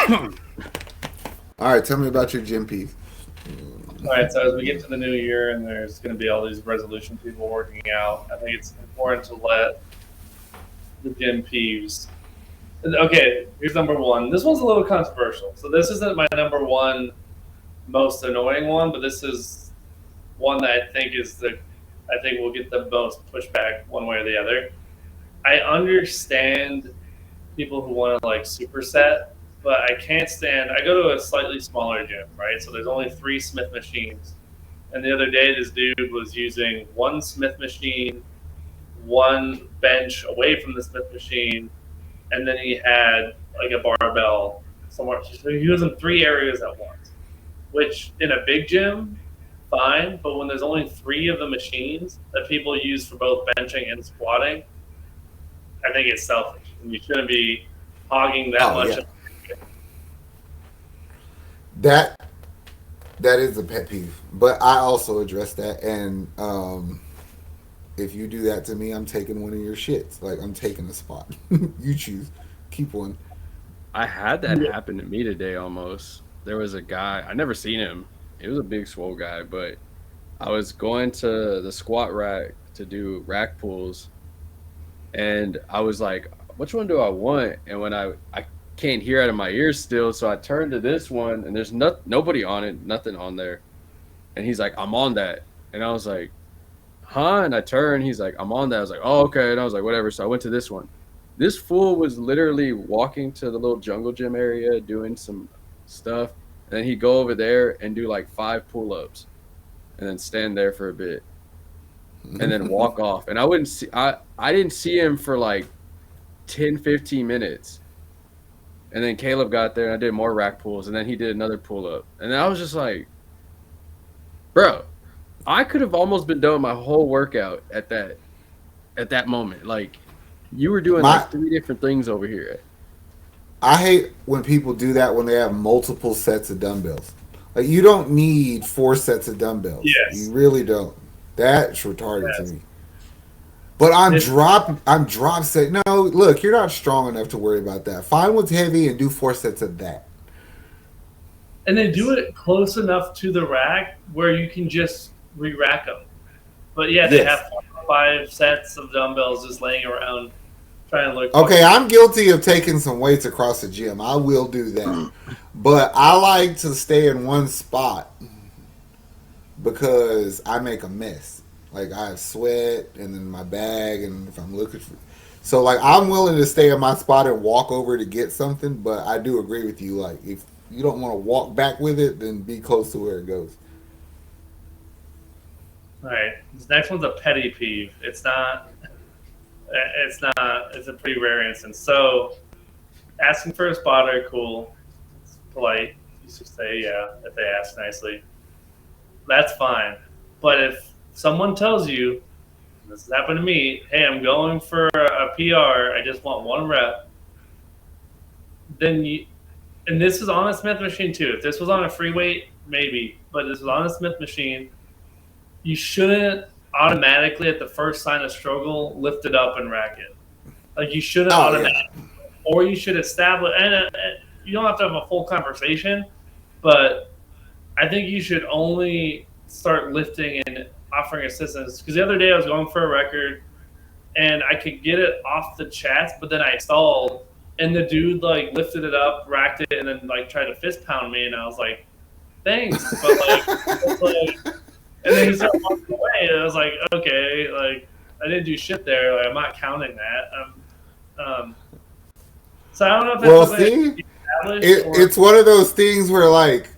All right, tell me about your gym peeve. All right, so as we get to the new year and there's going to be all these resolution people working out, I think it's important to let the gym peeves. Okay, here's number one. This one's a little controversial. So this isn't my number one most annoying one, but this is one that I think will get the most pushback one way or the other. I understand people who want to like superset, but I can't stand. I go to a slightly smaller gym, right? So there's only 3 Smith machines. And the other day, this dude was using one Smith machine, one bench away from the Smith machine, and then he had like a barbell somewhere. So he was in 3 areas at once, which in a big gym, fine. But when there's only 3 of the machines that people use for both benching and squatting, I think it's selfish. And you shouldn't be hogging that Oh much. yeah, that that is a pet peeve. But I also address that, and if you do that to me, I'm taking one of your shits. Like I'm taking a spot. You choose. Keep one. I had that happen to me today almost. There was a guy, I never seen him. He was a big swole guy, but I was going to the squat rack to do rack pulls and I was like, which one do I want? And when I can't hear out of my ears still, so I turned to this one and there's nobody on it, nothing on there. And he's like, I'm on that. And I was like, huh? And I turned, he's like, I'm on that. I was like, oh, okay. And I was like, whatever. So I went to this one. This fool was literally walking to the little jungle gym area doing some stuff. And then he'd go over there and do like 5 pull-ups and then stand there for a bit and then walk off. And I didn't see him for like 10, 15 minutes. And then Caleb got there and I did more rack pulls and then he did another pull up. And I was just like, bro, I could have almost been done my whole workout at that moment. Like you were doing My like 3 different things over here. I hate when people do that when they have multiple sets of dumbbells. Like you don't need 4 sets of dumbbells. You Yes, really don't. That's retarded to yes. me. But It's, I'm drop set. No, look, you're not strong enough to worry about that. Find what's heavy and do 4 sets of that. and they do it close enough to the rack where you can just re-rack them. But yeah, they Yes. have 5 sets of dumbbells just laying around trying to look Okay, fucking. I'm guilty of taking some weights across the gym. I will do that. But I like to stay in one spot because I make a mess. Like I have sweat and then my bag, and if I'm looking for, so like I'm willing to stay in my spot and walk over to get something. But I do agree with you. Like if you don't want to walk back with it, then be close to where it goes. All right, this next one's a petty peeve. It's not. It's not. It's a pretty rare instance. So asking for a spotter, cool. It's polite. You should say yeah if they ask nicely. That's fine. But if someone tells you, this has happened to me, hey, I'm going for a PR, I just want 1 rep, then you, and this is on a Smith machine too. If this was on a free weight, maybe, but this was on a Smith machine, you shouldn't automatically at the first sign of struggle lift it up and rack it. Like you shouldn't Oh yeah. automatically, or you should establish, and you don't have to have a full conversation, but I think you should only start lifting and offering assistance. Because the other day I was going for a record and I could get it off the chest, but then I stalled, and the dude like lifted it up, racked it, and then like tried to fist pound me, and I was like, "Thanks," but like, and then he started walking away, and I was like, "Okay, like I didn't do shit there. Like I'm not counting that." Um, so I don't know if it's Well, something that see, can be established or it's one of those things where like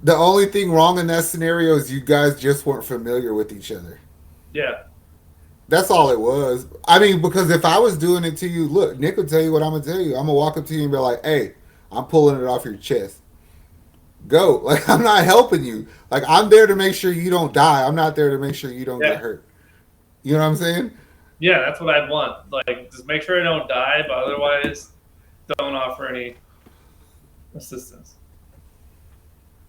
the only thing wrong in that scenario is you guys just weren't familiar with each other. yeah, That's all it was. I mean, because if I was doing it to you, look, Nick will tell you what I'm gonna tell you. I'm gonna walk up to you and be like, "Hey, I'm pulling it off your chest. Go!" Like I'm not helping you. Like I'm there to make sure you don't die. I'm not there to make sure you don't get yeah. hurt. You know what I'm saying? Yeah, that's what I'd want. Like, just make sure I don't die, but otherwise, don't offer any assistance.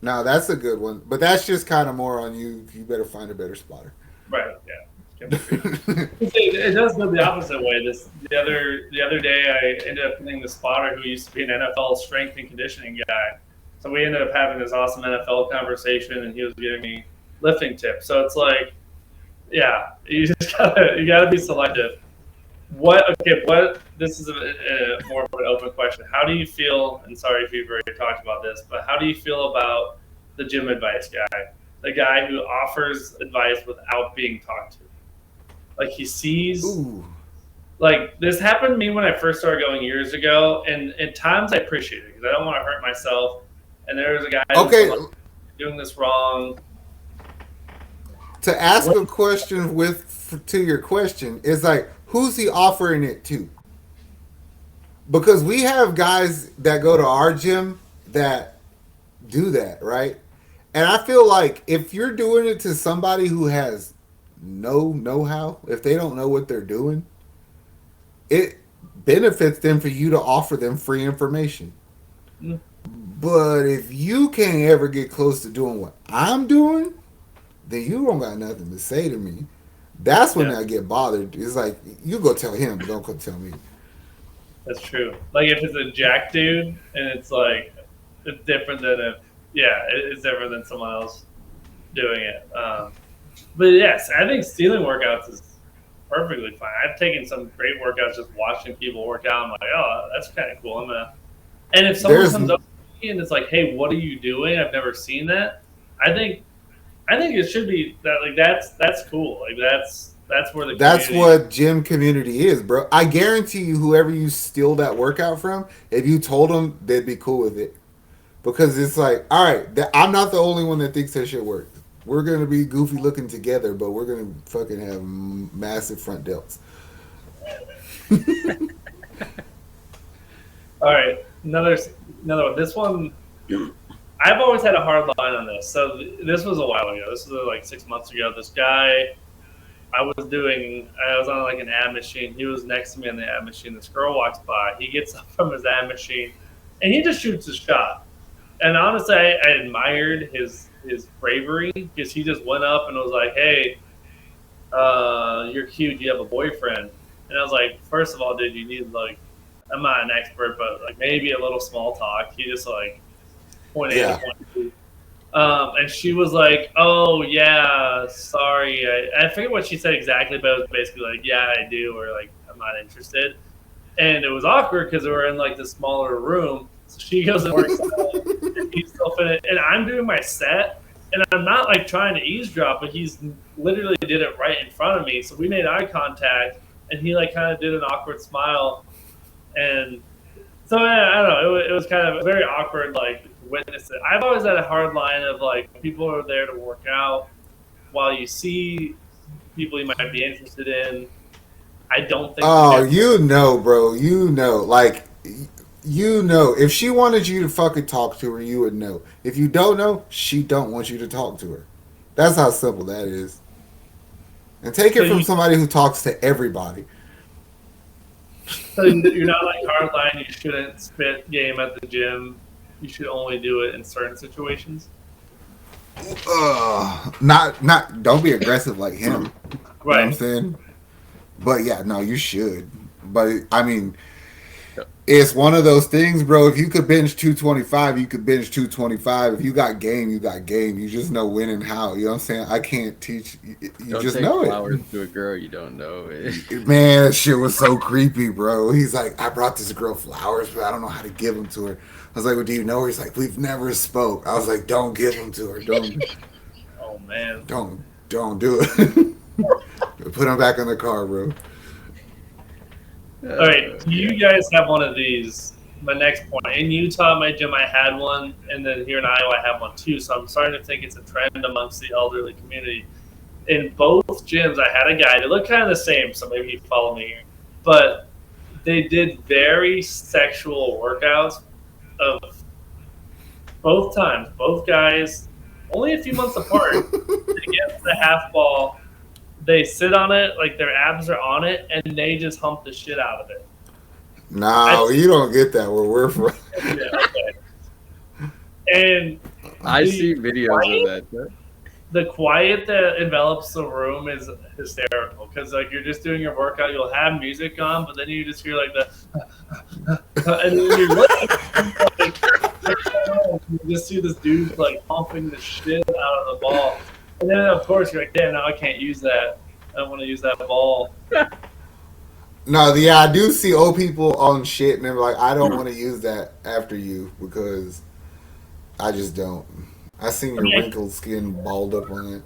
Now that's a good one, but that's just kind of more on you. You better find a better spotter. Right? Yeah. chemistry. It does go the opposite way. The other day, I ended up getting the spotter who used to be an NFL strength and conditioning guy. So we ended up having this awesome NFL conversation, and he was giving me lifting tips. So it's like, yeah, you gotta be selective. What? Okay, what? This is a more of an open question. How do you feel? And sorry if you've already talked about this, but how do you feel about the gym advice guy, the guy who offers advice without being talked to? Like he sees, Ooh. like this happened to me when I first started going years ago, and at times I appreciate it because I don't want to hurt myself. And there was a guy who's Okay, like, doing this wrong. to ask What? a question to your question is like, who's he offering it to? Because we have guys that go to our gym that do that, right? And I feel like if you're doing it to somebody who has no know-how, if they don't know what they're doing, it benefits them for you to offer them free information. Mm, But if you can't ever get close to doing what I'm doing, then you don't got nothing to say to me. That's when yeah, I get bothered. It's like you go tell him, but don't go tell me. that's true. Like if it's a jack dude, and it's like it's different than if yeah, it's different than someone else doing it. But yes, I think stealing workouts is perfectly fine. I've taken some great workouts just watching people work out. I'm like, oh, that's kind of cool. And if someone There's comes up to me and it's like, hey, what are you doing? I've never seen that. I think I think it should be that like that's cool. Like that's where the That's community. what gym community is, bro. I guarantee you, whoever you steal that workout from, if you told them, they'd be cool with it. Because it's like, all right, I'm not the only one that thinks that shit works. We're gonna be goofy looking together, but we're gonna fucking have massive front delts. All right, another one. This one, I've always had a hard line on this. So this was a while ago. This was like 6 months ago. This guy, I was on like an ad machine. He was next to me on the ad machine. This girl walks by. He gets up from his ad machine, and he just shoots a shot. And honestly, I admired his bravery because he just went up and was like, "Hey, you're cute. You have a boyfriend." And I was like, first of all, dude, you need like, I'm not an expert, but like maybe a little small talk. He just like point A to Yeah, point B. And she was like, "Oh yeah, sorry." I forget what she said exactly, but it was basically like, "Yeah, I do," or like, "I'm not interested." And it was awkward because we were in like the smaller room. So she goes and works out, and he's still finished, and I'm doing my set, and I'm not like trying to eavesdrop, but he's literally did it right in front of me. So we made eye contact, and he like kind of did an awkward smile, and so yeah, I don't know. It was kind of very awkward, like to witness it. I've always had a hard line of like people are there to work out, while you see people you might be interested in. I don't think the oh, gym. you know, bro. You know, like, you know. If she wanted you to fucking talk to her, you would know. If you don't know, she don't want you to talk to her. That's how simple that is. And take So it from you somebody who talks to everybody. So you're not like hardline. You shouldn't spit game at the gym. You should only do it in certain situations. Not. Don't be aggressive like him. You know what I'm Right. saying? But yeah, no, you should. But I mean, Yeah. it's one of those things, bro. If you could bench 225, you could bench 225. If you got game, you got game. You just know when and how. You know what I'm saying? I can't teach. You Don't just take know it. flowers to a girl you don't know. Man, that shit was so creepy, bro. He's like, I brought this girl flowers, but I don't know how to give them to her. I was like, well, do you know her? He's like, we've never spoke. I was like, don't give them to her. Oh man. Don't do it. Put them back in the car, bro. All right. Do Yeah. you guys have one of these? My next point. In Utah, my gym, I had one, and then here in Iowa, I have one too. So I'm starting to think it's a trend amongst the elderly community. In both gyms, I had a guy. They look kind of the same, so maybe you follow me here. But they did very sexual workouts of both times. Both guys, only a few months apart. They get the half ball. They sit on it like their abs are on it, and they just hump the shit out of it. I No, you don't get that where we're from. yeah, okay. And I the see videos right? of that. the quiet that envelops the room is hysterical because like you're just doing your workout, you'll have music on, but then you just hear like the and then you look like what's going on? You just see this dude like pumping the shit out of the ball, and then of course you're like, damn, now I can't use that. I don't want to use that ball. No, yeah, I do see old people on shit, and they're like, I don't want to use that after you because I just don't. I seen I your mean, wrinkled skin balled up on it.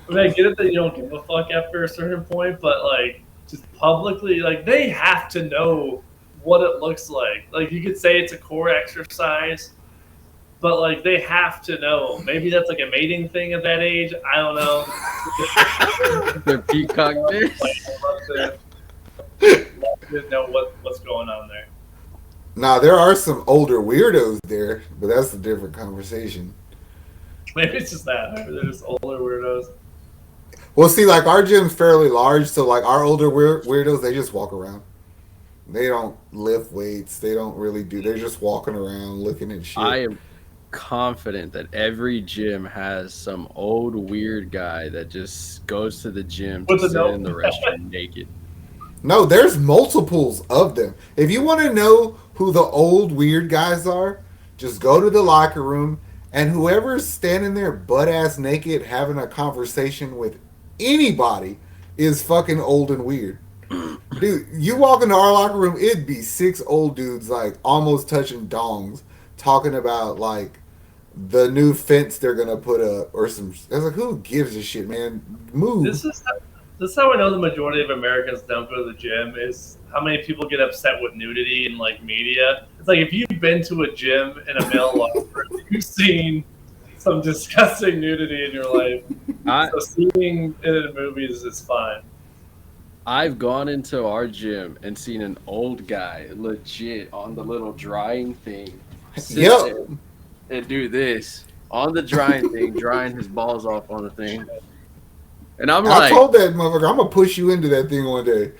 I get it that you don't give a fuck after a certain point, but like just publicly, like they have to know what it looks like. Like you could say it's a core exercise, but like they have to know. Maybe that's like a mating thing at that age. I don't know. The peacock dish. Like, love to know what's going on there. Now there are some older weirdos there, but that's a different conversation. Maybe it's just that. Maybe they're just older weirdos. Well, see, like our gym's fairly large, so like our older weirdos, they just walk around. They don't lift weights. They don't really do. They're just walking around looking at shit. I am confident that every gym has some old weird guy that just goes to the gym to With the sit in the note. restroom naked. No, there's multiples of them. If you want to know who the old weird guys are, just go to the locker room and whoever's standing there butt ass naked having a conversation with anybody is fucking old and weird. Dude, you walk into our locker room, it'd be six old dudes like almost touching dongs talking about like the new fence they're gonna put up or some. I was like, who gives a shit, man? Move. This is how I know the majority of Americans don't go to the gym is how many people get upset with nudity in like media. It's like if you've been to a gym in a male locker room, you've seen some disgusting nudity in your life. I, So seeing it in movies is fine. I've gone into our gym and seen an old guy legit on the little drying thing sit Yep. there and do this on the drying thing, drying his balls off on the thing. And I'm I like, told that motherfucker, I'm gonna push you into that thing one day.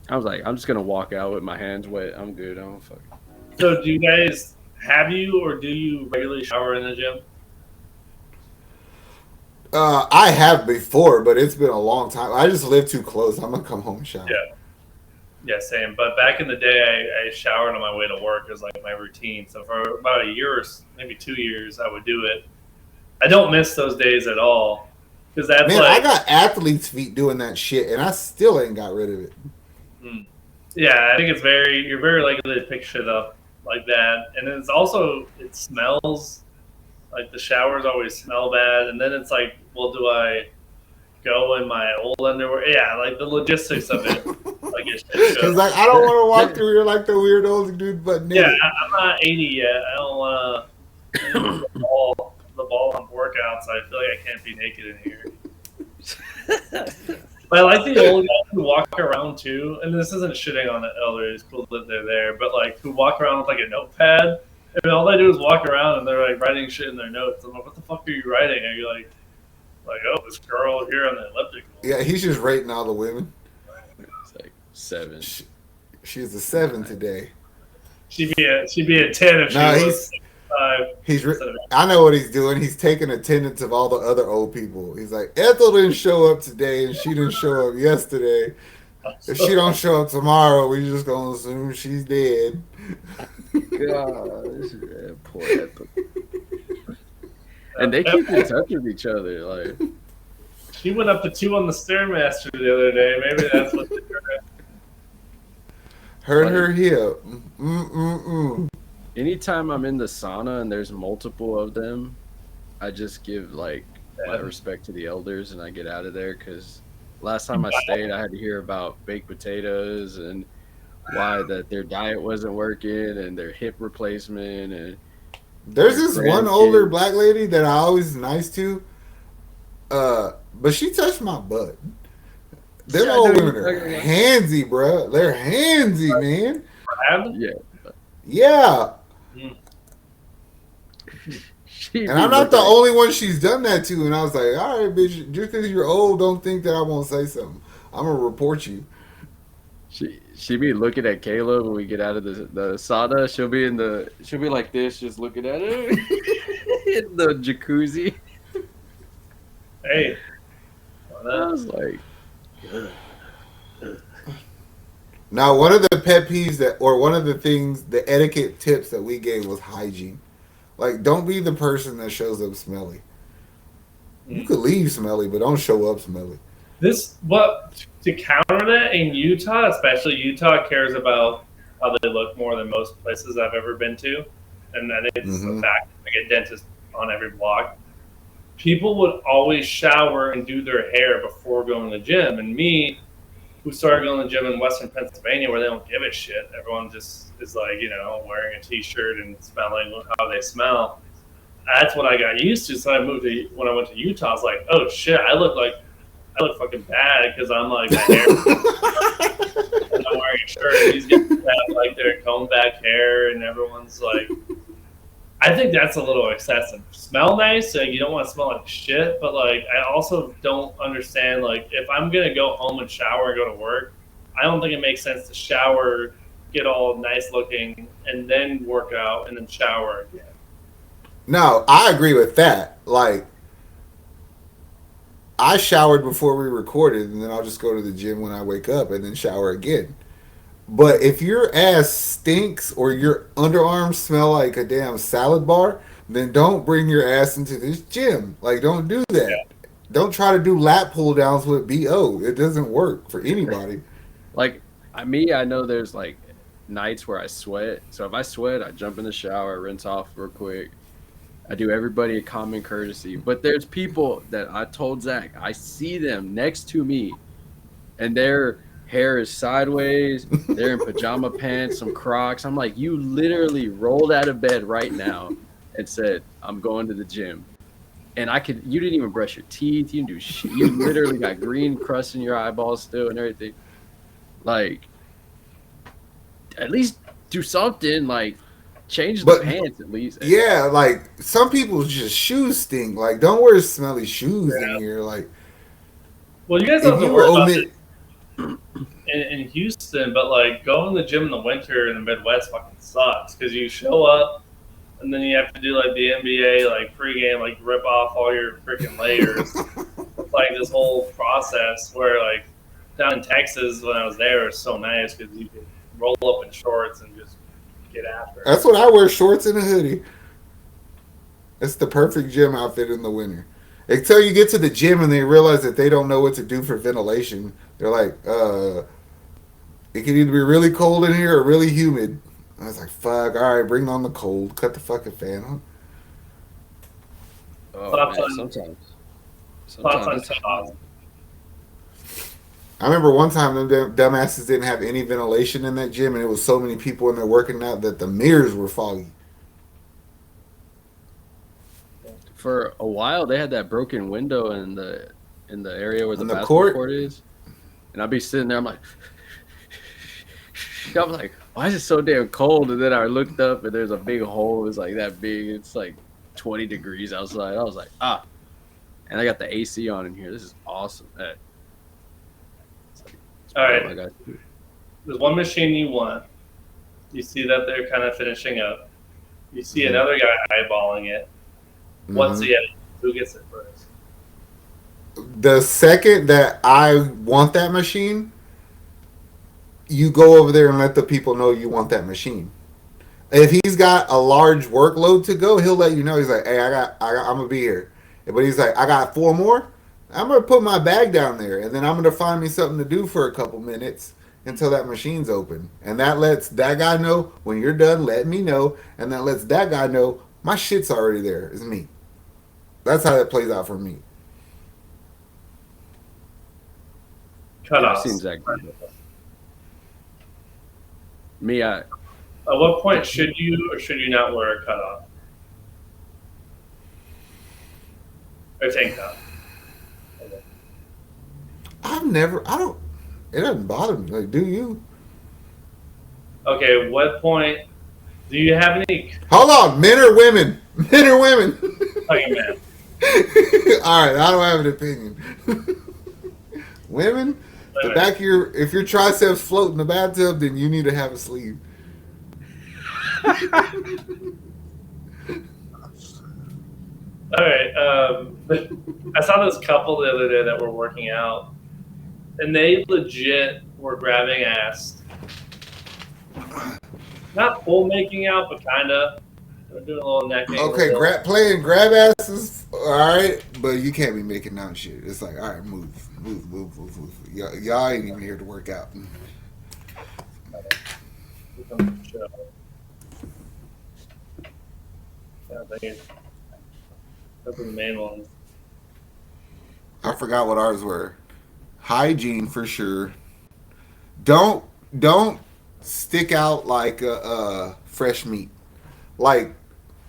I was like, I'm just gonna walk out with my hands wet. I'm good. I don't fuck. So do you guys have you or do you regularly shower in the gym? I have before, but it's been a long time. I just live too close. I'm gonna come home and shower. Yeah. Yeah, same. But back in the day, I showered on my way to work as like my routine. So for about a year or maybe 2 years, I would do it. I don't miss those days at all because that's Man, like, I got athlete's feet doing that shit, and I still ain't got rid of it. yeah, I think you're very likely to pick shit up like that. And it's also, it smells like the showers always smell bad. And then it's like, well, do I go in my old underwear? Yeah, like the logistics of it. Like it's shit show. He's like, I don't want to walk through here like the weird old dude, but Yeah, naked. I'm not 80 yet. I don't want to the ball on workouts. I feel like I can't be naked in here. But I like the old guys who walk around too, and this isn't shitting on the elders, cool that they're there, but like who walk around with like a notepad, and all they do is walk around and they're like writing shit in their notes. I'm like, what the fuck are you writing? And you're like, oh, this girl here on the elliptical. Yeah, he's just rating all the women. It's like 7. She's a 7 today. She'd be a 10 if she No, was 5. I know what he's doing. He's taking attendance of all the other old people. He's like, Ethel didn't show up today, and she didn't show up yesterday. If she don't show up tomorrow, we just gonna assume she's dead. Gosh, poor Ethel. And they keep in touch with each other. Like, She went up to 2 on the Stairmaster the other day. Maybe that's what they're doing. Hurt her hip. Mm-mm-mm. anytime I'm in the sauna and there's multiple of them, I just give like my respect to the elders and I get out of there because last time I stayed, I had to hear about baked potatoes and why that their diet wasn't working and their hip replacement and there's this one older black lady that I always nice to, but she touched my butt. Them old women are handsy, bro. They're handsy, man. Yeah. Yeah. And I'm not the only one she's done that to. And I was like, all right, bitch, just because you're old, don't think that I won't say something. I'm going to report you. She be looking at Caleb when we get out of the sauna. She'll be like this, just looking at her in the jacuzzi. Hey, why I not? was like, ugh, ugh. Now, one of the pet peeves that, or one of the things, the etiquette tips that we gave was hygiene. Like, don't be the person that shows up smelly. You Mm. could leave smelly, but don't show up smelly. This what to counter that in Utah, especially Utah cares about how they look more than most places I've ever been to, and I think it's a Mm-hmm. fact. Like a dentist on every block. People would always shower and do their hair before going to the gym, and me, who started going to the gym in Western Pennsylvania, where they don't give a shit. Everyone just is like, wearing a t-shirt and smelling how they smell. That's what I got used to. So I moved to when I went to Utah. I was like, oh shit, I look fucking bad because I'm like my hair and I'm wearing a shirt, and these guys have like their comb back hair, and everyone's like, I think that's a little excessive. Smell nice, like you don't want to smell like shit, but like I also don't understand like if I'm gonna go home and shower and go to work, I don't think it makes sense to shower, get all nice looking, and then work out and then shower again. No, I agree with that. Like, I showered before we recorded, and then I'll just go to the gym when I wake up and then shower again. But if your ass stinks or your underarms smell like a damn salad bar, then don't bring your ass into this gym. Like, don't do that. Yeah. Don't try to do lat pull downs with BO. It doesn't work for anybody. Like I know there's like nights where I sweat. So if I sweat, I jump in the shower, rinse off real quick. I do everybody a common courtesy. But there's people that I told Zach, I see them next to me and their hair is sideways. They're in pajama pants, some Crocs. I'm like, you literally rolled out of bed right now and said, I'm going to the gym. And you didn't even brush your teeth. You didn't do shit. You literally got green crust in your eyeballs still and everything. Like, at least do something. Like, change the But pants at least. yeah, like some people's just shoes stink. Like, don't wear smelly shoes in Yeah. here. Like, Well, you guys don't if have to you worry about omit, in Houston, but like going to the gym in the winter in the Midwest fucking sucks because you show up and then you have to do like the NBA like pregame, like rip off all your freaking layers. It's like this whole process where like down in Texas when I was there, it was so nice because you could roll up in shorts and just get after it. that's what I wear, shorts and a hoodie. It's the perfect gym outfit in the winter. Until you get to the gym and they realize that they don't know what to do for ventilation. They're like, it can either be really cold in here or really humid. I was like, fuck, all right, bring on the cold. Cut the fucking fan on. Oh, Thoughts man. on thoughts Sometimes on it's Todd? I remember one time them dumbasses didn't have any ventilation in that gym, and it was so many people in there working out that the mirrors were foggy. for a while they had that broken window in the area where the On the basketball court, court is, and I'd be sitting there. I'm like, I was like, why is it so damn cold? And then I looked up and there's a big hole. It's like that big. It's like 20 degrees outside. I was like, ah. And I got the AC on in here. This is awesome. It's like, it's All probably right, all I got. there's one machine you want. You see that they're kind of finishing up. You see mm-hmm. another guy eyeballing it. What's Mm-hmm. he at? Who gets it first? The second that I want that machine, you go over there and let the people know you want that machine. If he's got a large workload to go, he'll let you know. He's like, "Hey, I'm gonna be here." But he's like, "I got four more. I'm gonna put my bag down there, and then I'm gonna find me something to do for a couple minutes until that machine's open." And that lets that guy know when you're done. Let me know, and that lets that guy know my shit's already there. It's me. That's how that plays out for me. Yeah, I've seen Cutoffs. Zach do that. Me, At what point should you or should you not wear a cutoff or tank top? I've never. I don't. It doesn't bother me. Like, do you? Okay, what point do you have any? Hold on, men or women? Men or women? Okay, man. All right, I don't have an opinion. Women, the Women. back of your if your triceps float in the bathtub, then you need to have a sleeve. All right. I saw this couple the other day that were working out, and they legit were grabbing ass. Not full making out, but kind of. They were doing a little necking, a Okay, little. playing grab asses, all right, but you can't be making out shit. It's like, all right, move. Y'all ain't even here to work out. Show. Yeah, those are the main ones. I forgot what ours were. Hygiene for sure. Don't don't stick out like fresh meat. Like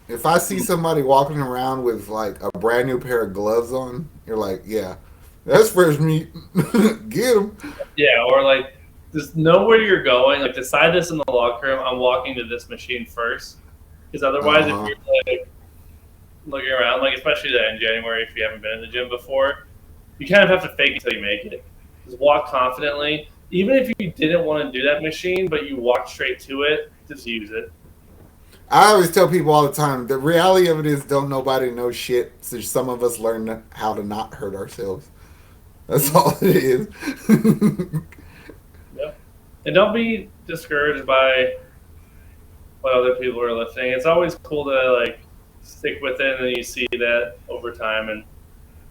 if I see somebody walking around with like a brand new pair of gloves on, you're like, yeah, that's fresh meat. Get them. Yeah, or like just know where you're going. Like decide this in the locker room. I'm walking to this machine first, because Uh otherwise, if huh. you're like looking around, like especially in January, if you haven't been in the gym before, you kind of have to fake it till you make it. Just walk confidently. Even if you didn't want to do that machine, but you walk straight to it, just use it. I always tell people all the time. The reality of it is, don't nobody know shit. So some of us learn how to not hurt ourselves. That's Mm-hmm. all it is. Yep. And don't be discouraged by what other people are lifting. It's always cool to like stick with it, and then you see that over time, and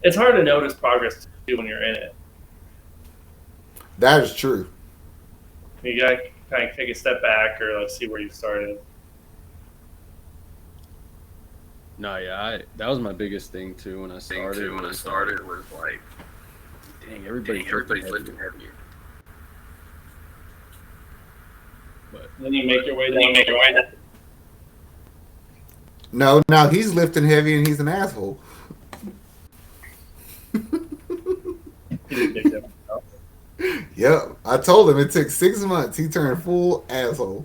it's hard to notice progress too when you're in it. That is true. You gotta kind of take a step back or like see where you started. No, yeah, that was my biggest thing too when I started was like, dang, everybody's lifting heavy. But And then you make your way down the ladder. No, now he's lifting heavy and he's an asshole. He did big difference. Yep, I told him it took 6 months. He turned full asshole.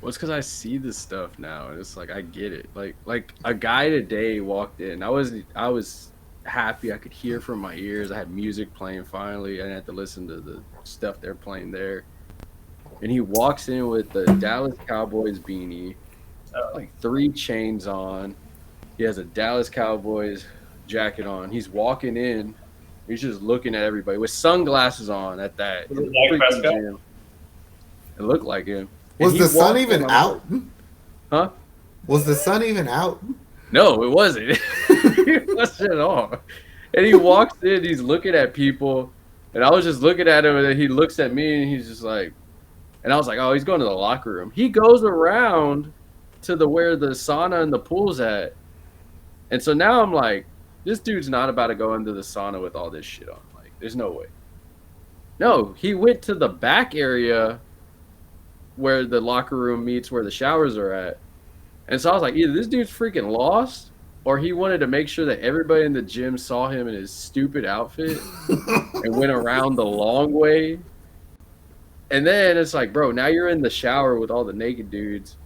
well, it's because I see this stuff now, and it's like I get it. Like a guy today walked in. I was happy. I could hear from my ears. I had music playing finally. I didn't have to listen to the stuff they're playing there. And he walks in with the Dallas Cowboys beanie, Uh, like three chains on. He has a Dallas Cowboys jacket on. He's walking in. He's just looking at everybody with sunglasses on at that was in it the Dak freaking Prescott? gym. It looked like him. And Was he the sun walked in. even I was like, out? huh? Was the sun even out? No, it wasn't. It wasn't at all. And he walks in, he's looking at people, and I was just looking at him, and then he looks at me, and he's just like, and I was like, oh, he's going to the locker room. He goes around to the where the sauna and the pool's at, and so now I'm like, this dude's not about to go into the sauna with all this shit on. Like, there's no way. No, he went to the back area where the locker room meets, where the showers are at. And so I was like, either this dude's freaking lost, or he wanted to make sure that everybody in the gym saw him in his stupid outfit and went around the long way. And then it's like, bro, now you're in the shower with all the naked dudes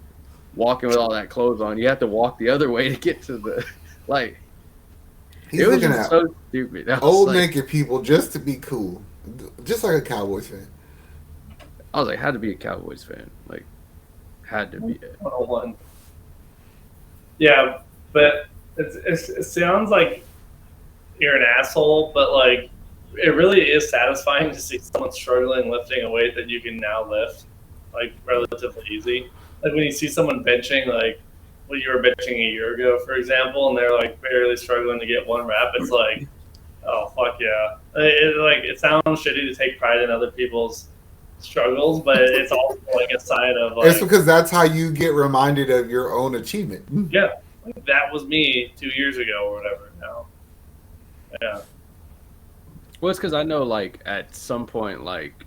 walking with all that clothes on. You have to walk the other way to get to the like. It He's was looking just at so stupid. old naked people just to be cool, just like a Cowboys fan. I was like, had to be a Cowboys fan. Like, had to be it. 101. Yeah, but it sounds like you're an asshole, but like it really is satisfying to see someone struggling lifting a weight that you can now lift like relatively easy. Like when you see someone benching like what you were benching a year ago, for example, and they're like barely struggling to get one rep, it's like, oh fuck yeah! It sounds shitty to take pride in other people's struggles, but it's also like a sign of It's like, because that's how you get reminded of your own achievement. yeah, like that was me 2 years ago or whatever. Now, yeah. Well, it's because I know, like, at some point, like,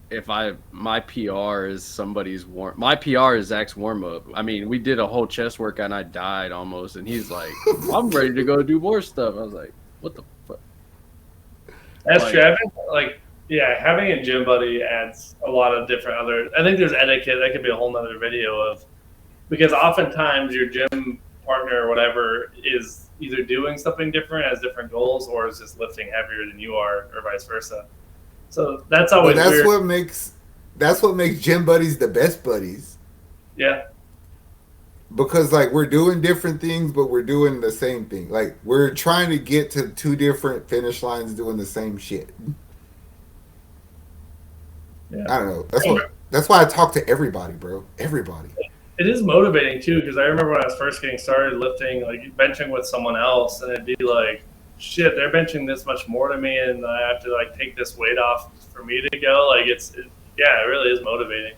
if my PR is somebody's my PR is Zach's warm up. I mean, we did a whole chest workout and I died almost, and he's like, I'm ready to go do more stuff. I was like, what the fuck? That's true. Like, Like, yeah, having a gym buddy adds a lot of different other. I think there's etiquette that could be a whole nother video of, because oftentimes your gym partner or whatever is either doing something different, has different goals, or is just lifting heavier than you are, or vice versa. So that's But always weird. that's what makes gym buddies the best buddies. Yeah, because like we're doing different things, but we're doing the same thing. Like we're trying to get to two different finish lines doing the same shit. Yeah. I don't know. That's why I talk to everybody, bro. Everybody. It is motivating too, because I remember when I was first getting started lifting, like benching with someone else, and it'd be like, shit, they're benching this much more to me, and I have to like take this weight off for me to go. Like yeah, it really is motivating.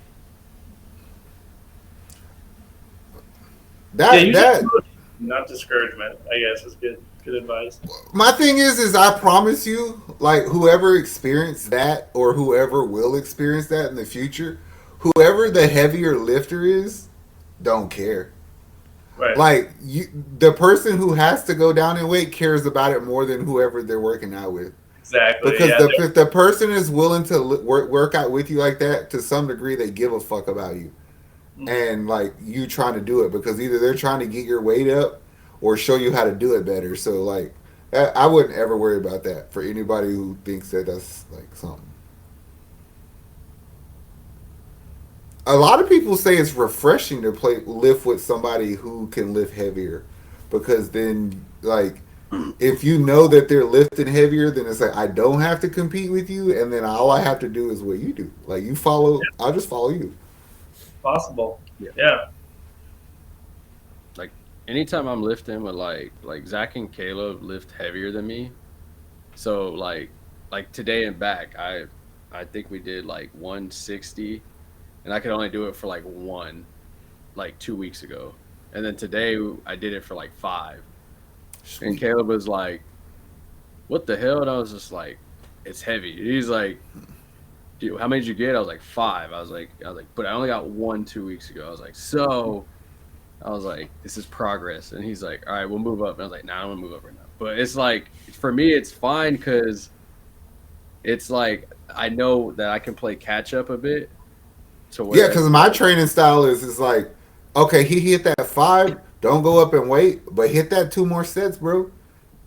Yeah, That usually that not discouragement. I guess is good advice. my thing is I promise you, like whoever experienced that or whoever will experience that in the future, whoever the heavier lifter is, don't care. Right. Like the person who has to go down in weight cares about it more than whoever they're working out with. Exactly. Because Yeah. if the person is willing to work out with you like that, to some degree, they give a fuck about you Mm-hmm. and like you trying to do it because either they're trying to get your weight up or show you how to do it better. So like, I wouldn't ever worry about that for anybody who thinks that that's like something. A lot of people say it's refreshing to play lift with somebody who can lift heavier because then like if you know that they're lifting heavier, then it's like I don't have to compete with you, and then all I have to do is what you do. Like you follow, I'll just follow you. Possible. Yeah. Yeah. Like anytime I'm lifting with like Zach and Caleb lift heavier than me. So like today and back, I think we did like 160, and I could only do it for like one, like 2 weeks ago, and then today I did it for like five, and Sweet. Caleb was like, "What the hell?" And I was just like, "It's heavy." He's like, "Dude, how many did you get?" I was like, "5." I was like, "But I only got one 2 weeks ago." I was like, "So." I was like, "This is progress," and he's like, "All right, we'll move up." And I was like, "Nah, I don't want to move up right now." But it's like for me, it's fine because it's like I know that I can play catch up a bit to Yeah, where because it's my like, training style is like, okay, he hit that five, don't go up and wait, but hit that two more sets, bro.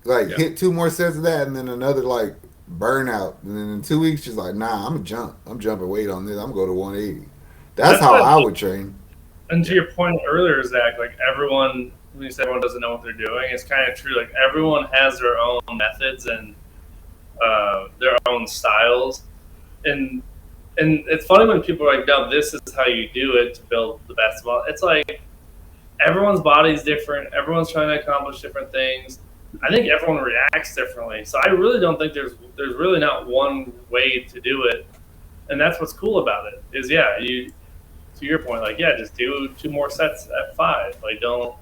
Like yeah, hit two more sets of that, and then another like burnout, and then in 2 weeks, just like, nah, I'm a jump, I'm jumping weight on this, I'm going to 180. That's That's how what. I would train. And to yeah, your point earlier, Zach, like everyone, when you say everyone doesn't know what they're doing, it's kind of true. Like everyone has their own methods and their own styles, and it's funny when people are like, "No, this is how you do it to build the best." Well, it's like everyone's body's different. Everyone's trying to accomplish different things. I think everyone reacts differently. So I really don't think there's really not one way to do it, and that's what's cool about it. Is yeah, you to your point, like yeah, just do two more sets at five. Like don't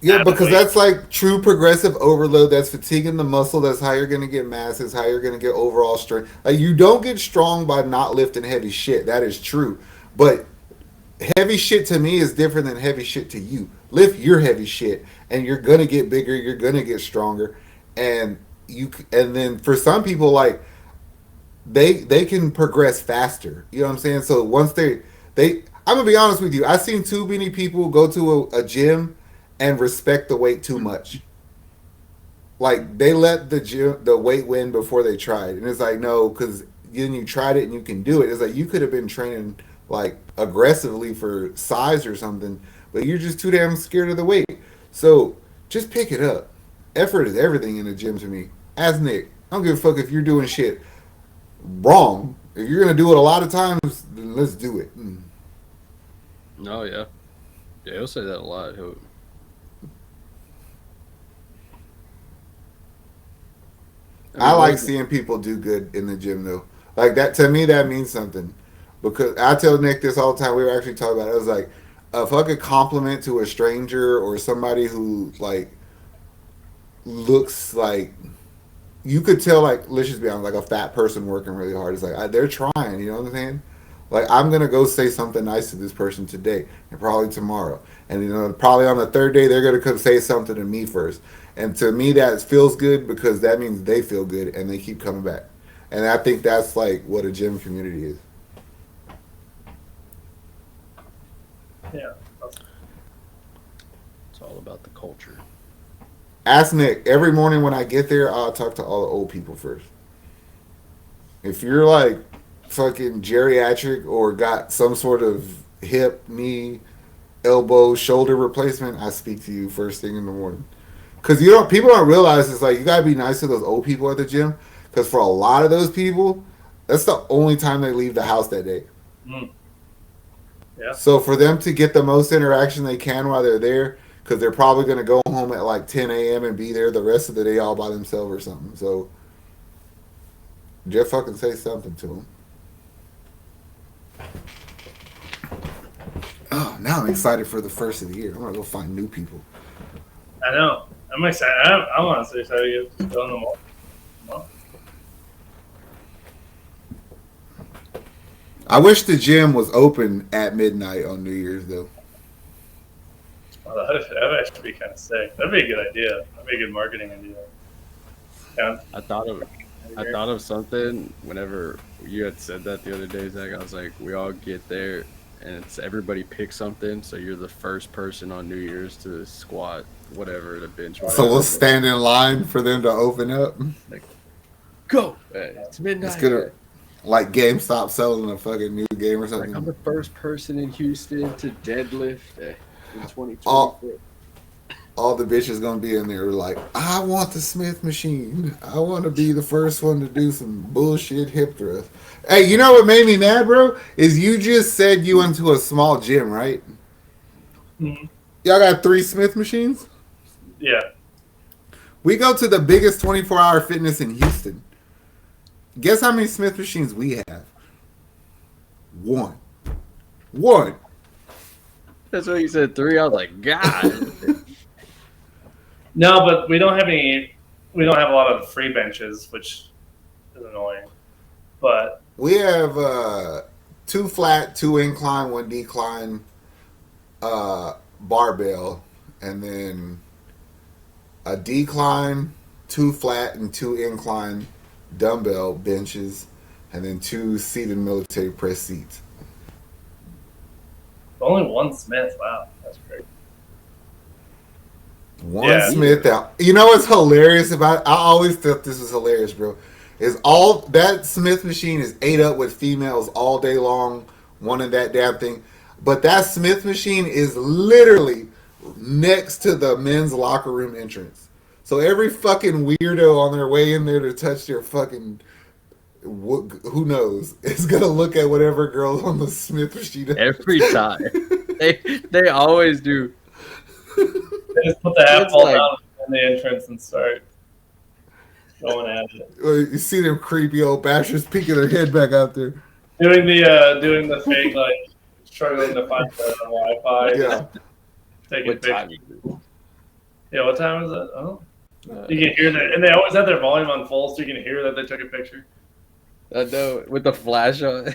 Yeah, add because weight. that's like true progressive overload. That's fatiguing the muscle. That's how you're going to get mass. That's how you're going to get overall strength. Like you don't get strong by not lifting heavy shit. That is true. But heavy shit to me is different than heavy shit to you. Lift your heavy shit, and you're gonna get bigger. You're gonna get stronger, and and then for some people, like they can progress faster. You know what I'm saying? So once they, I'm gonna be honest with you. I've seen too many people go to a gym and respect the weight too much. Like they let the weight win before they tried, and it's like no, because then you tried it and you can do it. It's like you could have been training like aggressively for size or something, but you're just too damn scared of the weight. So just pick it up. Effort is everything in the gym to me. Ask Nick. I don't give a fuck if you're doing shit wrong. If you're gonna do it a lot of times, then let's do it. no, yeah, yeah. He'll say that a lot. I I mean, what like was it? seeing people do good in the gym though. Like that to me, that means something. Because I tell Nick this all the time. We were actually talking about it. I was like, if I could compliment to a stranger or somebody who like looks like you could tell, like let's just be honest, like a fat person working really hard. It's like they're trying. You know what I'm saying? Like I'm gonna go say something nice to this person today and probably tomorrow, and probably on the third day they're gonna come say something to me first. And to me that feels good because that means they feel good and they keep coming back. And I think that's like what a gym community is. Yeah. It's all about the culture. Ask Nick every morning when I get there. I'll talk to all the old people first. If you're like fucking geriatric or got some sort of hip, knee, elbow, shoulder replacement, I speak to you first thing in the morning. Because you don't, people don't realize it's like you gotta be nice to those old people at the gym. Because for a lot of those people, that's the only time they leave the house that day. Mm, yeah. So for them to get the most interaction they can while they're there, because they're probably gonna go home at like 10 a.m. and be there the rest of the day all by themselves or something. So just fucking say something to them. Oh, now I'm excited for the first of the year. I'm gonna go find new people. I know. I'm excited. I'm honestly excited to get going tomorrow. I wish the gym was open at midnight on New Year's though. Oh, that'd actually be kind of sick. That'd be a good idea. That'd be a good marketing idea. Yeah. I thought of I Here. thought of something whenever you had said that the other day, Zach. I was like, we all get there and it's everybody pick something, so you're the first person on New Year's to squat, whatever, to bench, So we'll whatever. stand in line for them to open up. Like, go! It's It's midnight. gonna like GameStop selling a fucking new game or Like, I'm something. the first person in Houston to deadlift in All 2024. all the bitches gonna be in there like, I want the Smith machine. I want to be the first one to do some bullshit hip thrust. Hey, you know what made me mad, bro? Is you just said you went to a small gym, right? Mhm. Y'all got 3 Smith machines. Yeah. We go to the biggest 24-hour fitness in Houston. Guess how many Smith machines we have? One. One. That's what you said, 3. I was like, God. No, but we don't have any. We don't have a lot of free benches, which is annoying. But We have 2 flat, 2 incline, 1 decline barbell, and then a decline, 2 flat, and 2 incline dumbbell benches, and then 2 seated military press seats. only one Smith. Wow, that's great. One Yeah. Smith out. You know what's hilarious about it? I always thought this was hilarious, bro. Is all that Smith machine is ate up with females all day long, wanting that damn thing. But that Smith machine is literally next to the men's locker room entrance. So every fucking weirdo on their way in there to touch their fucking who knows is gonna look at whatever girl's on the Smith machine. Every time. They always do. They just put the half It's ball like, down in the entrance and start going at it. You see them creepy old bastards peeking their head back out there. Doing the fake like struggling to find the Wi-Fi. Yeah. Taking what pictures. time is it? Yeah, what time is it? Oh, you can hear that, and they always have their volume on full, so you can hear that they took a picture. I know, with the flash on.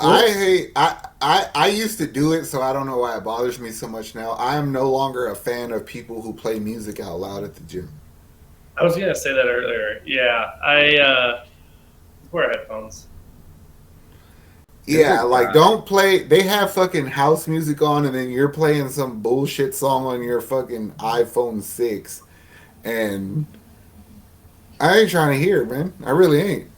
I hate I used to do it, so I don't know why it bothers me so much now. I am no longer a fan of people who play music out loud at the gym. I was gonna say that earlier. Yeah, I wear headphones. There's Yeah, a like guy- don't play. They have fucking house music on, and then you're playing some bullshit song on your fucking iPhone 6, and I ain't trying to hear it, man. I really ain't.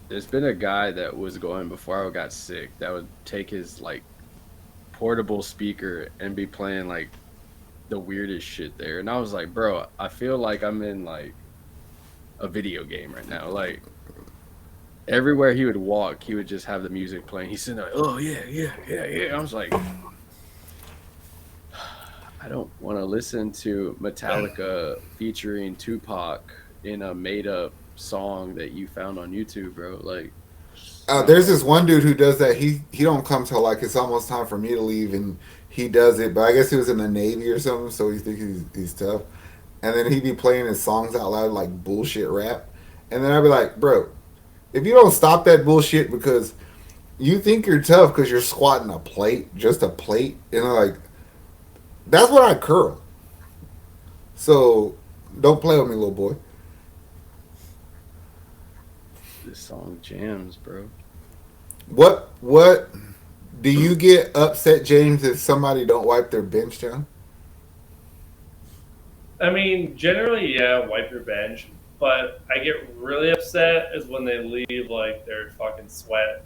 There's been a guy that was going before I got sick that would take his like portable speaker and be playing like the weirdest shit there. And I was like, bro, I feel like I'm in like a video game right now. Like everywhere he would walk, he would just have the music playing. He's sitting there, oh yeah, yeah, yeah, yeah. I was like, I don't want to listen to Metallica featuring Tupac in a made up song that you found on YouTube, bro. Like, There's this one dude who does that. He don't come till like it's almost time for me to leave, and he does it. But I guess he was in the Navy or something, so he thinks he's tough. And then he'd be playing his songs out loud like bullshit rap, and then I'd be like, bro, if you don't stop that bullshit because you think you're tough because you're squatting a plate, just a plate, and like that's what I curl. So don't play with me, little boy. this song jams, bro. What do you get upset, James, if somebody don't wipe their bench down? I mean, generally, yeah, wipe your bench. But I get really upset is when they leave like their fucking sweat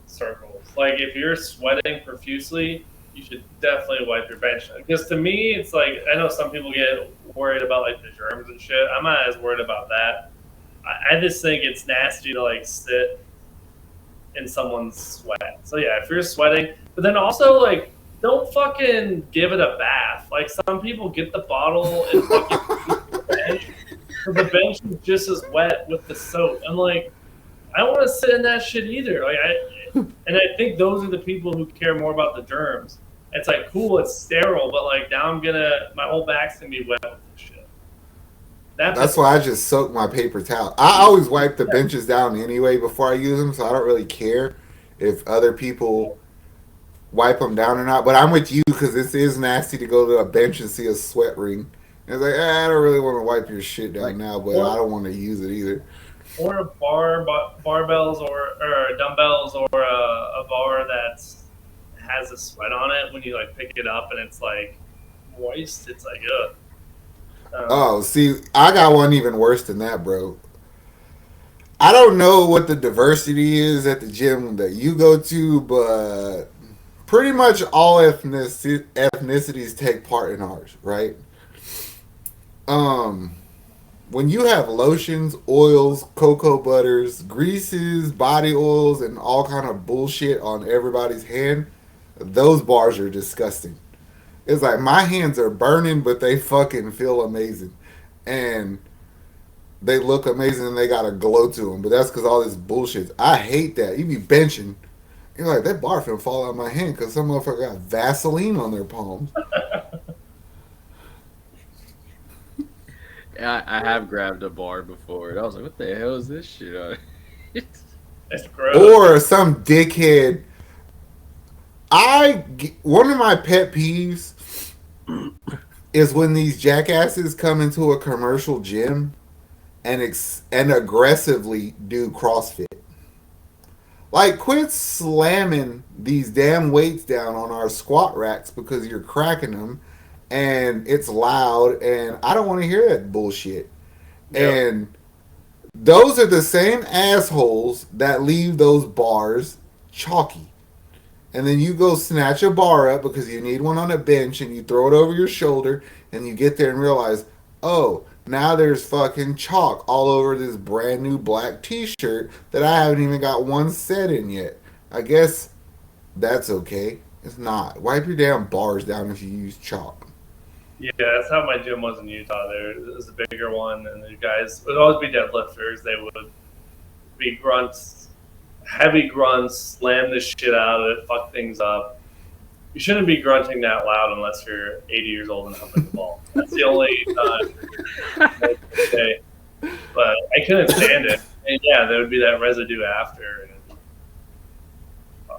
circles. Like if you're sweating profusely, you should definitely wipe your bench. Because to me, it's like I know some people get worried about like the germs and shit. I'm not as worried about that. I just think it's nasty to like sit in someone's sweat. So yeah, if you're sweating, but then also like don't fucking give it a bath. Like some people get the bottle and fucking use the bench. So the bench is just as wet with the soap. I'm like, I don't want to sit in that shit either. And I think those are the people who care more about the germs. It's like cool, it's sterile, but like now my whole back's gonna be wet with this shit. That That's pisses why me I just soak my paper towel. I always wipe the benches down anyway before I use them, so I don't really care if other people wipe them down or not. But I'm with you because this is nasty to go to a bench and see a sweat ring. And it's like, I don't really want to wipe your shit down Like, now, but I or don't want to use it either. or barbells or dumbbells or a bar that has a sweat on it when you like pick it up and it's like moist. It's like ugh. Oh, see, I got one even worse than that, bro. I don't know what the diversity is at the gym that you go to, but pretty much all ethnicities take part in ours, right? Um, when you have lotions, oils, cocoa butters, greases, body oils, and all kind of bullshit on everybody's hand, those bars are disgusting. It's like my hands are burning, but they fucking feel amazing, and they look amazing, and they got a glow to them. But that's because all this bullshit. I hate that. You be benching, you're like that bar finna fall out of my hand because some motherfucker got Vaseline on their palms. I have grabbed a bar before, and I was like, "What the hell is this shit?" it's gross. Or some dickhead. One of my pet peeves is when these jackasses come into a commercial gym and aggressively do CrossFit. Like, quit slamming these damn weights down on our squat racks because you're cracking them, and it's loud, and I don't want to hear that bullshit. Yep. And those are the same assholes that leave those bars chalky. And then you go snatch a bar up because you need one on a bench and you throw it over your shoulder and you get there and realize, oh, now there's fucking chalk all over this brand new black t-shirt that I haven't even got one set in yet. I guess that's okay. It's not. Wipe your damn bars down if you use chalk. Yeah, that's how my gym was in Utah. There was a bigger one, and the guys would always be deadlifters. They would be grunts, heavy grunts, slam the shit out of it, fuck things up. You shouldn't be grunting that loud unless you're 80 years old and humping the ball. That's the only I could say. But I couldn't stand it. And yeah, there would be that residue after. And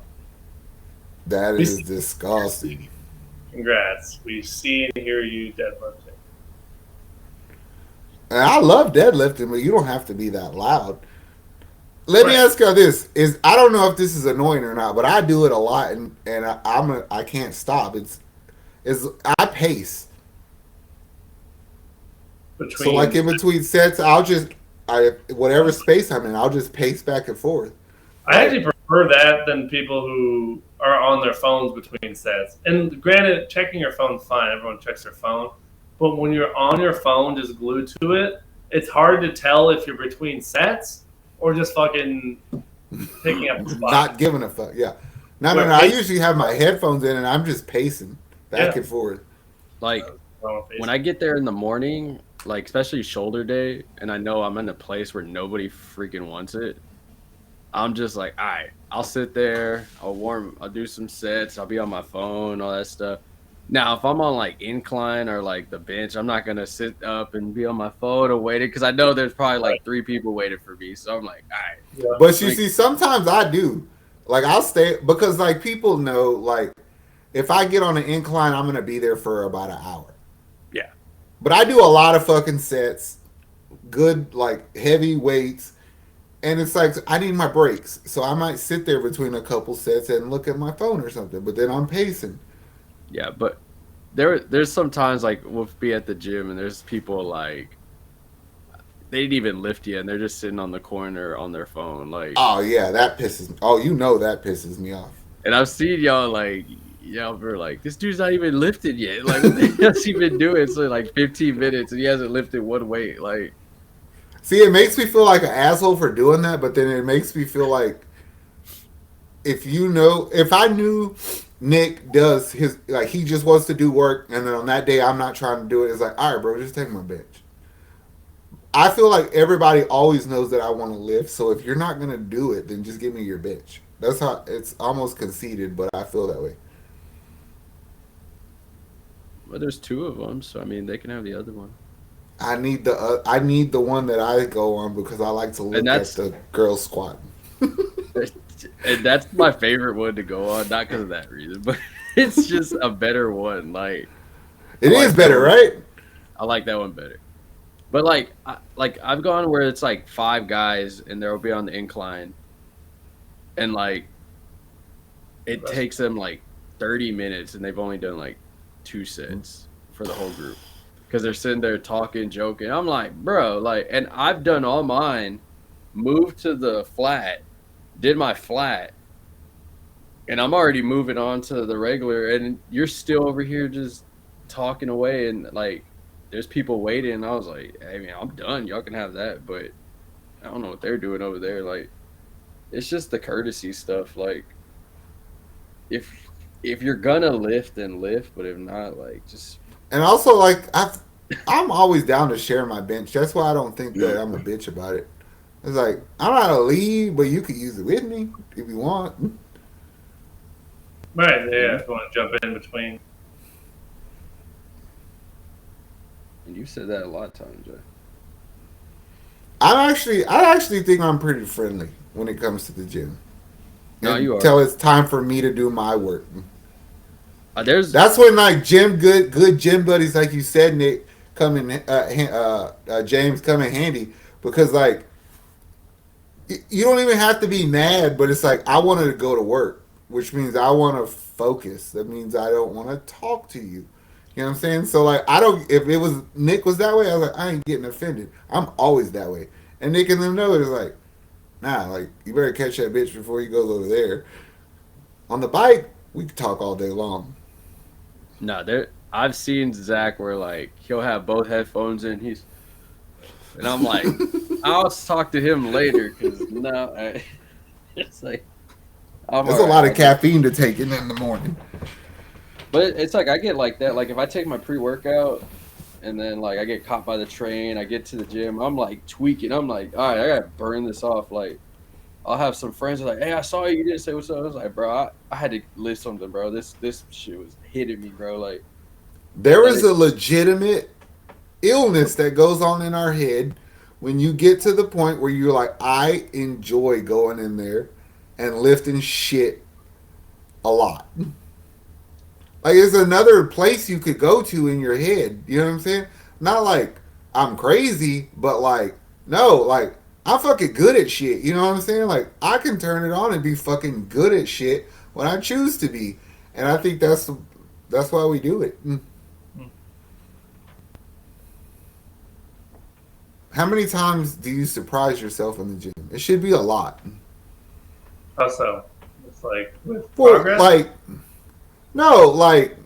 That we is see, disgusting. congrats. We see and hear you deadlifting. And I love deadlifting, but you don't have to be that loud. Let me Right. ask you this: Is I don't know if this is annoying or not, but I do it a lot, and I can't stop. It's I pace. So like Between, in between sets, I whatever space I'm in, I'll just pace back and forth. I Like actually prefer that than people who are on their phones between sets. And granted, checking your phone's fine. Everyone checks their phone. But when you're on your phone, just glued to it, it's hard to tell if you're between sets or just fucking picking up the spot. not giving a fuck. Yeah. No, no, Where no. I face, usually have my headphones in and I'm just pacing back yeah. and forth. Like when I get there in the morning, like especially shoulder day, and I know I'm in a place where nobody freaking wants it, I'm just like, all right, I'll sit there, I'll do some sets, I'll be on my phone, all that stuff. Now, if I'm on like incline or like the bench, I'm not gonna sit up and be on my phone or waiting because I know there's probably Right. like 3 people waiting for me. So I'm like, all right, Yeah. But you like, see, sometimes I do. Like I'll stay because like people know like if I get on an incline, I'm gonna be there for about an hour. yeah, But I do a lot of fucking sets, good like heavy weights, and it's like I need my breaks, so I might sit there between a couple sets and look at my phone or something. But then I'm pacing. yeah. But there's sometimes like we'll be at the gym and there's people like they didn't even lift yet, and they're just sitting on the corner on their phone, like. Oh yeah, that pisses me. Oh, you know that pisses me off. And I've seen y'all like y'all were like, this dude's not even lifted yet. Like, what the hell's he been doing? It's like 15 minutes and he hasn't lifted one weight. Like, See, it makes me feel like an asshole for doing that, but then it makes me feel like if I knew Nick does his like he just wants to do work, and then on that day I'm not trying to do it. It's like, all right, bro, just take my bench. I feel like everybody always knows that I want to lift, so if you're not gonna do it, then just give me your bench. That's how it's almost conceited, but I feel that way. well, there's two of them, so I mean, they can have the other one. I need the one that I go on because I like to And look at the girls squatting. and that's my favorite one to go on, not because of that reason, but it's just a better one. Like, I It is like that better, one. right? I like that one better. But like I've gone where it's like five guys and they'll be on the incline, and like it takes them like 30 minutes, and they've only done like two sets for the whole group because they're sitting there talking, joking. I'm like, bro, like, and I've done all mine, moved to the flat, did my flat, and I'm already moving on to the regular, and you're still over here just talking away, and like there's people waiting. And I was like, hey man, I'm done. Y'all can have that, but I don't know what they're doing over there. Like, it's just the courtesy stuff. Like, if you're gonna lift, then lift, but if not, like, just And also, I'm always down to share my bench. That's why I don't think that I'm a bitch about it. It's like I'm not a lead, but you could use it with me if you want. Right, yeah, if you want to jump in between. and you've said that a lot of times, Jay. I actually think I'm pretty friendly when it comes to the gym. No, you are. Until it's time for me to do my work. There's That's when like good gym buddies, like you said, Nick, come in. James come in handy because like you don't even have to be mad, but it's like I wanted to go to work, which means I want to focus. That means I don't want to talk to you. You know what I'm saying? So like I don't. If it was Nick was that way, I was like I ain't getting offended. I'm always that way, and Nick and them know it is like nah. Like you better catch that bitch before he goes over there. On the bike, we could talk all day long. no there. I've seen Zach where like he'll have both headphones in. And I'm like, I'll talk to him later because no, it's like I'm There's all a lot of right. caffeine to take in the morning. But it's like I get like that. Like if I take my pre-workout and then like I get caught by the train, I get to the gym, I'm like tweaking. I'm like, all right, I gotta burn this off. Like I'll have some friends who are like, hey, I saw you. You didn't say what's up. I was like, bro, I had to lift something, bro. This shit was hitting me, bro. Like There let is it. a legitimate illness that goes on in our head when you get to the point where you're like, I enjoy going in there and lifting shit a lot. Like, it's another place you could go to in your head. You know what I'm saying? Not like I'm crazy, but like, no, like, I'm fucking good at shit. You know what I'm saying? Like, I can turn it on and be fucking good at shit when I choose to be. And I think that's why we do it. How many times do you surprise yourself in the gym? It should be a lot. How so? It's like with Well, progress. like, no, like,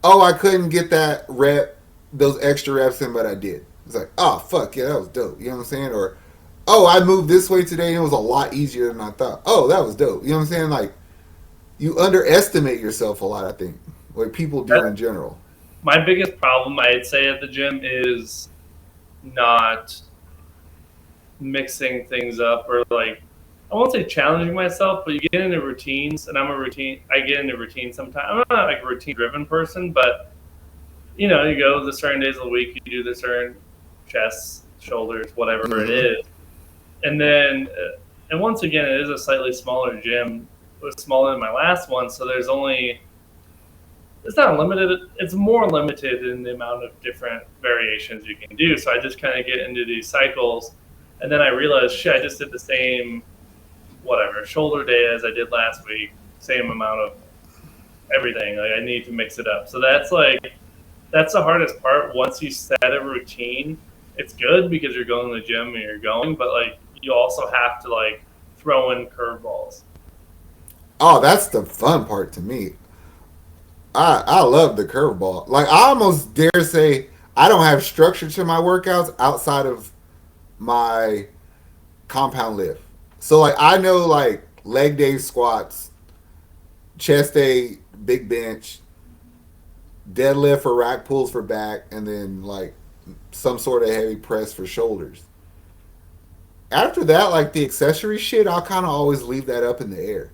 oh, I couldn't get that rep, those extra reps in, but I did. It's like, oh, fuck, yeah, that was dope. You know what I'm saying? Or, oh, I moved this way today and it was a lot easier than I thought. Oh, that was dope. You know what I'm saying? Like, you underestimate yourself a lot, I think, like people do in general. My biggest problem, I'd say, at the gym is not mixing things up or like I won't say challenging myself, but you get into routines, and I get into routines sometimes. I'm not like a routine driven person, but you know, you go the certain days of the week, you do the certain chests, shoulders, whatever it Mm-hmm. is, and then and once again, it is a slightly smaller gym. It was smaller than my last one, so there's only it's not limited. It's more limited in the amount of different variations you can do. So I just kind of get into these cycles, and then I realize, shit, I just did the same, whatever, shoulder day as I did last week, same amount of everything. Like I need to mix it up. So that's the hardest part. Once you set a routine it's good because you're going to the gym and you're going, but like you also have to like throw in curveballs. Oh, that's the fun part to me. I love the curveball. Like I almost dare say I don't have structure to my workouts outside of my compound lift. So like I know like leg day squats, chest day, big bench, deadlift or rack pulls for back, and then like some sort of heavy press for shoulders. After that, like the accessory shit, I'll kind of always leave that up in the air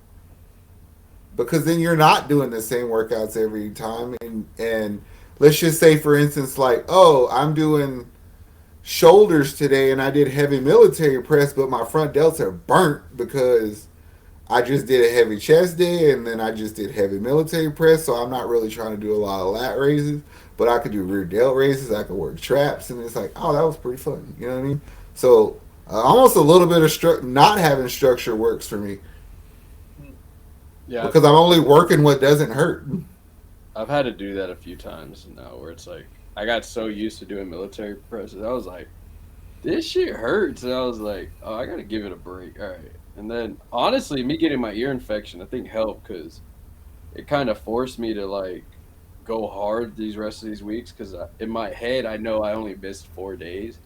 because then you're not doing the same workouts every time. And let's just say, for instance, like oh, I'm doing shoulders today and I did heavy military press, but my front delts are burnt because I just did a heavy chest day and then I just did heavy military press, so I'm not really trying to do a lot of lat raises, but I could do rear delt raises, I could work traps, and it's like, oh, that was pretty fun. You know what I mean? So almost a little bit of not having structure works for me Yeah, because I'm only working what doesn't hurt. I've had to do that a few times now where it's like I got so used to doing military presses. I was like, this shit hurts. And I was like, oh, I got to give it a break. All right. And then honestly, me getting my ear infection, I think helped because it kind of forced me to like go hard these rest of these weeks because in my head, I know I only missed 4 days.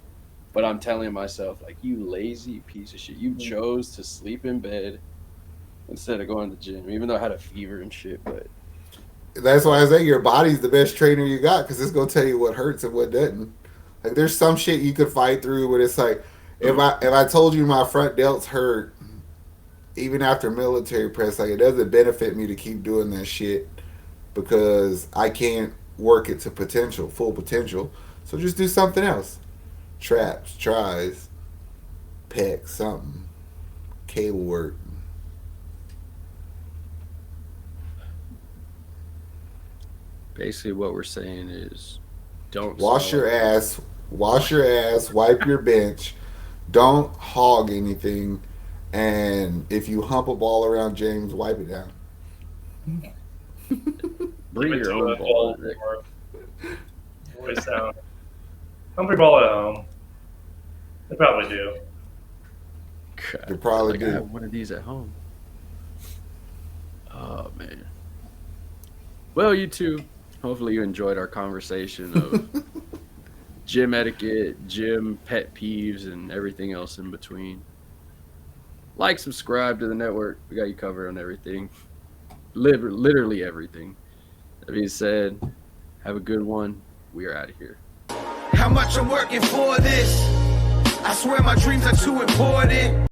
But I'm telling myself, like, you lazy piece of shit. You chose to sleep in bed instead of going to the gym, even though I had a fever and shit. But That's why I say your body's the best trainer you got because it's gonna tell you what hurts and what doesn't. Like there's some shit you could fight through, but it's like if I told you my front delts hurt even after military press, like it doesn't benefit me to keep doing that shit because I can't work it to potential, full potential. So just do something else. Traps, tries, pecs, something, cable work. basically, what we're saying is don't Wash swallow. your ass. Wash your ass. Wipe your bench. Don't hog anything. And if you hump a ball around James, wipe it down. Bring Give it your to own a ball. goal for voice sound. Hungry ball at home. They probably do. God, You probably like I do. have one of these at home. Oh man. Well, you two. Hopefully, you enjoyed our conversation of gym etiquette, gym pet peeves, and everything else in between. Like, subscribe to the network. We got you covered on everything. Literally everything. That being said, have a good one. We are out of here. How much I'm working for this? I swear my dreams are too important.